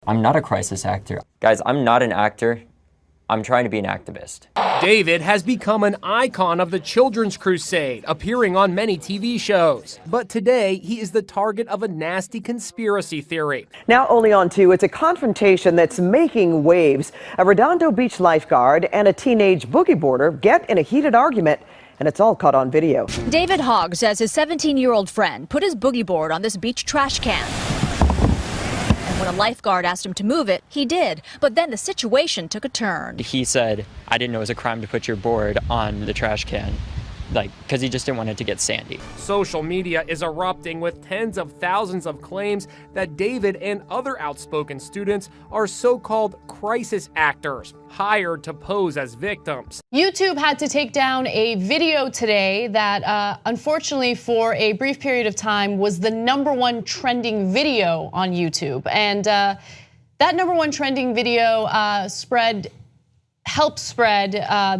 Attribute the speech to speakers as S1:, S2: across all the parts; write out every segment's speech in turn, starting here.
S1: I'm not a crisis actor. Guys, I'm not an actor. I'm trying to be an activist.
S2: David has become an icon of the children's crusade, appearing on many TV shows. But today, he is the target of a nasty conspiracy theory.
S3: Now only on 2, it's a confrontation that's making waves. A Redondo Beach lifeguard and a teenage boogie boarder get in a heated argument, and it's all caught on video.
S4: David Hogg says his 17-year-old friend put his boogie board on this beach trash can. When a lifeguard asked him to move it, he did. But then the situation took a turn.
S1: He said, I didn't know it was a crime to put your board on the trash can, because he just didn't want it to get sandy.
S2: Social media is erupting with tens of thousands of claims that David and other outspoken students are so-called crisis actors, hired to pose as victims.
S5: YouTube had to take down a video today that, unfortunately, for a brief period of time, was the #1 trending video on YouTube. And that #1 trending video helped spread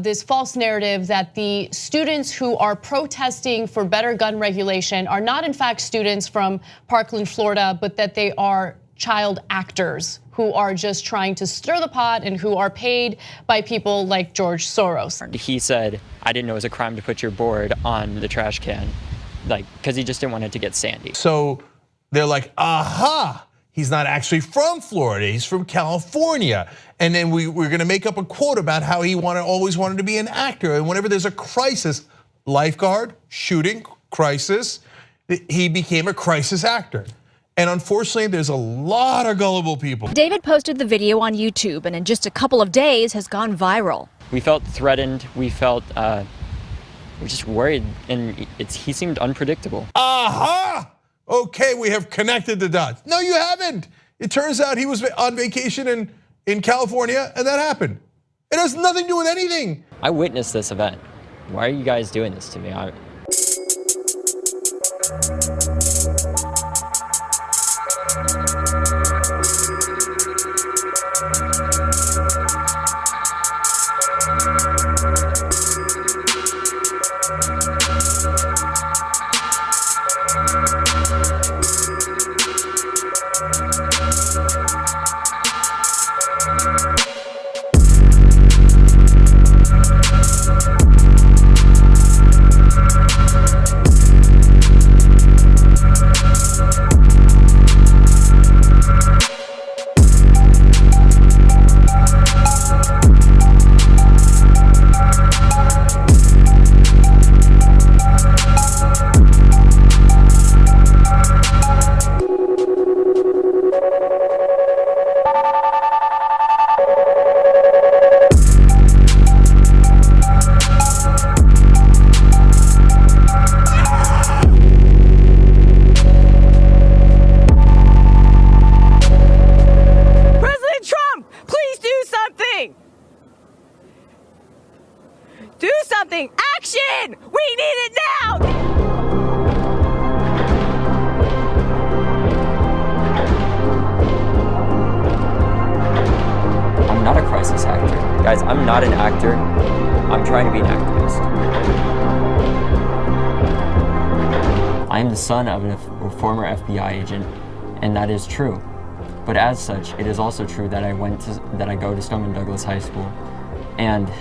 S5: this false narrative that the students who are protesting for better gun regulation are not in fact students from Parkland, Florida, but that they are child actors who are just trying to stir the pot and who are paid by people like George Soros.
S1: He said, I didn't know it was a crime to put your board on the trash can, because he just didn't want it to get sandy.
S6: So they're like, aha! He's not actually from Florida, he's from California. And then we're gonna make up a quote about how he always wanted to be an actor. And whenever there's a crisis, lifeguard, shooting, crisis, he became a crisis actor. And unfortunately, there's a lot of gullible people.
S4: David posted the video on YouTube and in just a couple of days has gone viral.
S1: We felt threatened, we felt, we're just worried, and he seemed unpredictable.
S6: Aha! Okay, we have connected the dots. No, you haven't. It turns out he was on vacation in California and that happened. It has nothing to do with anything.
S1: I witnessed this event. Why are you guys doing this to me?
S7: Do something! Action! We need it now!
S1: I'm not a crisis actor. Guys, I'm not an actor. I'm trying to be an activist. I am the son of a former FBI agent, and that is true. But as such, it is also true that I go to Stoneman Douglas High School, and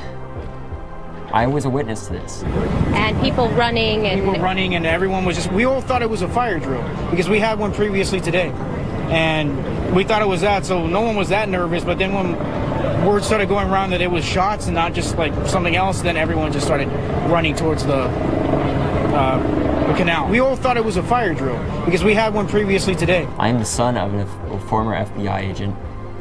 S1: I was a witness to this.
S8: And people running
S9: and everyone was we all thought it was a fire drill because we had one previously today. And we thought it was that, so no one was that nervous, but then when word started going around that it was shots and not just like something else, then everyone just started running towards the canal. We all thought it was a fire drill because we had one previously today.
S1: I am the son of a former FBI agent,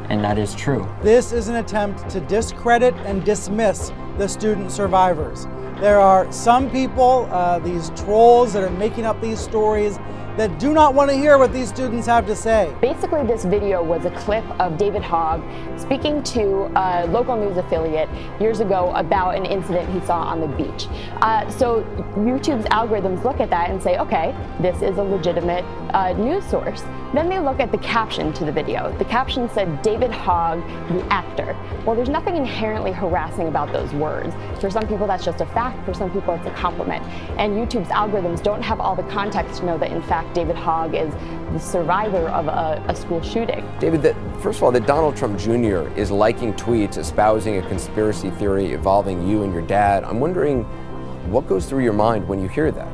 S1: and that is true.
S10: This is an attempt to discredit and dismiss the student survivors. There are some people, these trolls that are making up these stories that do not want to hear what these students have to say.
S8: Basically, this video was a clip of David Hogg speaking to a local news affiliate years ago about an incident he saw on the beach. So YouTube's algorithms look at that and say, okay, this is a legitimate news source. Then they look at the caption to the video. The caption said, David Hogg, the actor. Well, there's nothing inherently harassing about those words. For some people, that's just a fact. For some people, it's a compliment. And YouTube's algorithms don't have all the context to know that, in fact, David Hogg is the survivor of a school shooting.
S11: David, first of all, that Donald Trump Jr. is liking tweets espousing a conspiracy theory involving you and your dad. I'm wondering what goes through your mind when you hear that?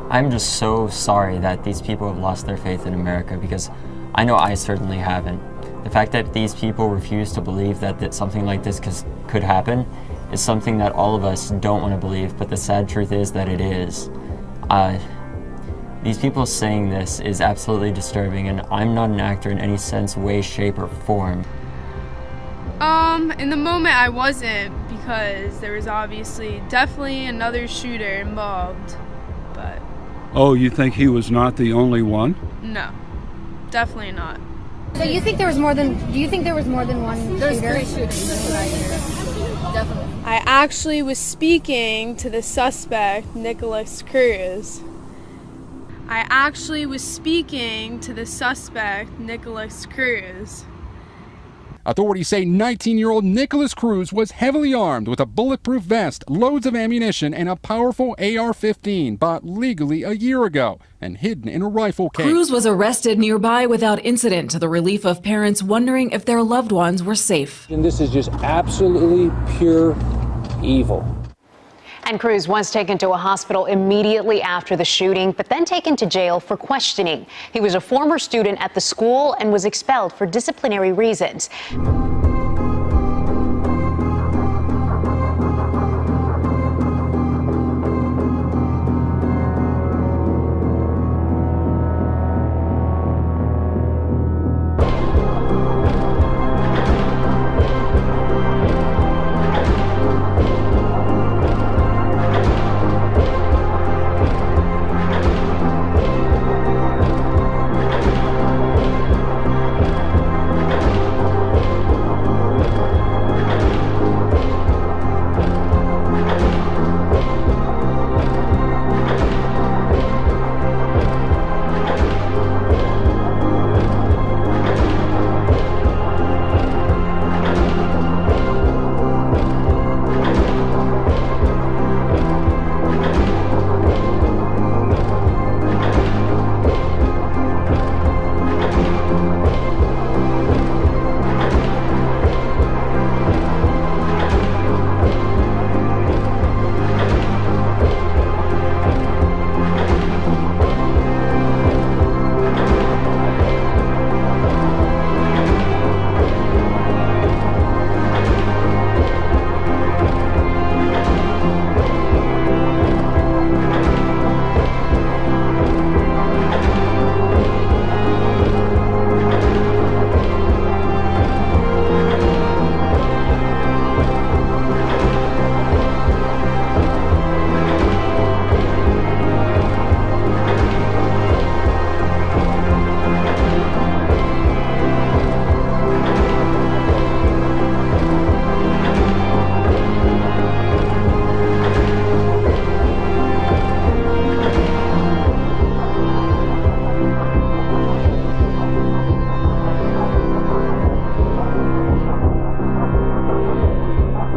S1: I'm just so sorry that these people have lost their faith in America, because I know I certainly haven't. The fact that these people refuse to believe that something like this could happen is something that all of us don't want to believe, but the sad truth is that it is. These people saying this is absolutely disturbing, and I'm not an actor in any sense, way, shape, or form.
S12: In the moment I wasn't, because there was obviously definitely another shooter involved, but...
S13: Oh, you think he was not the only one?
S12: No, definitely not.
S14: So you think there was more than, do you think there was more than one shooter?
S12: There's 3 shooters right here. Definitely. I actually was speaking to the suspect, Nicholas Cruz.
S15: Authorities say 19-year-old Nicholas Cruz was heavily armed with a bulletproof vest, loads of ammunition, and a powerful AR-15 bought legally a year ago and hidden in a rifle case.
S16: Cruz was arrested nearby without incident, to the relief of parents wondering if their loved ones were safe.
S17: And this is just absolutely pure evil.
S18: And Cruz was taken to a hospital immediately after the shooting, but then taken to jail for questioning. He was a former student at the school and was expelled for disciplinary reasons.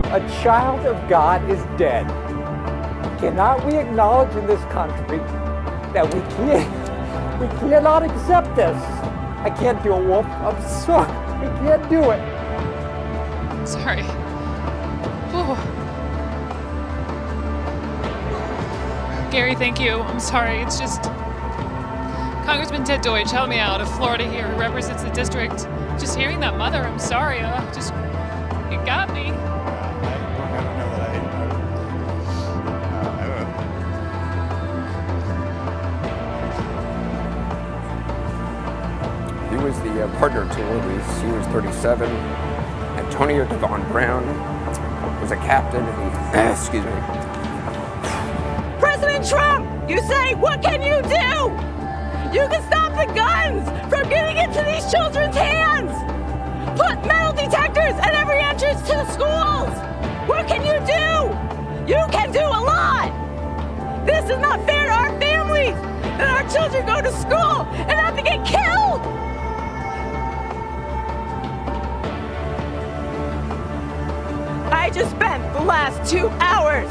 S19: A child of God is dead. Cannot we acknowledge in this country that we cannot accept this? I can't do it, Wolf. I'm sorry. I can't do it.
S20: Sorry. Ooh. Gary, thank you. I'm sorry. It's just Congressman Ted Deutsch, help me out, of Florida here, who represents the district. Just hearing that mother, I'm sorry. It got me.
S11: He was the partner to Louise. He was 37. Antonio Devon Brown was a captain. Excuse me.
S7: President Trump, you say, what can you do? You can stop the guns from getting into these children's hands. Put metal detectors at every entrance to the schools. What can you do? You can do a lot. This is not fair to our families, that our children go to school and have to get killed. just spent the last 2 hours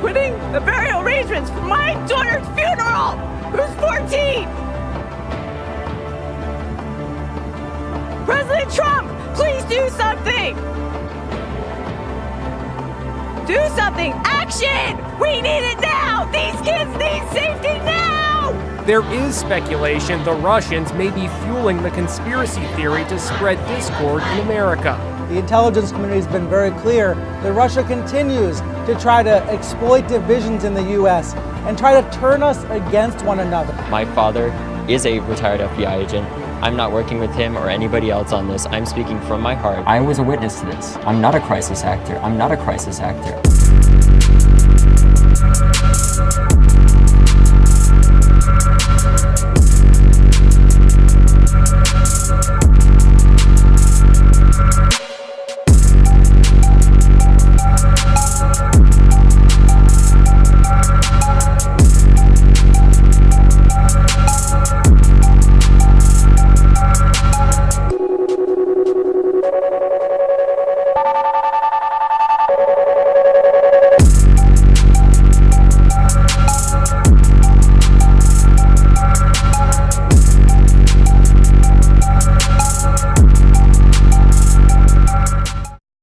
S7: putting the burial arrangements for my daughter's funeral, who's 14. President Trump, please do something. Do something. Action! We need it now! These kids need safety now!
S2: There is speculation the Russians may be fueling the conspiracy theory to spread discord in America.
S10: The intelligence community has been very clear that Russia continues to try to exploit divisions in the U.S. and try to turn us against one another.
S1: My father is a retired FBI agent. I'm not working with him or anybody else on this. I'm speaking from my heart. I was a witness to this. I'm not a crisis actor. I'm not a crisis actor.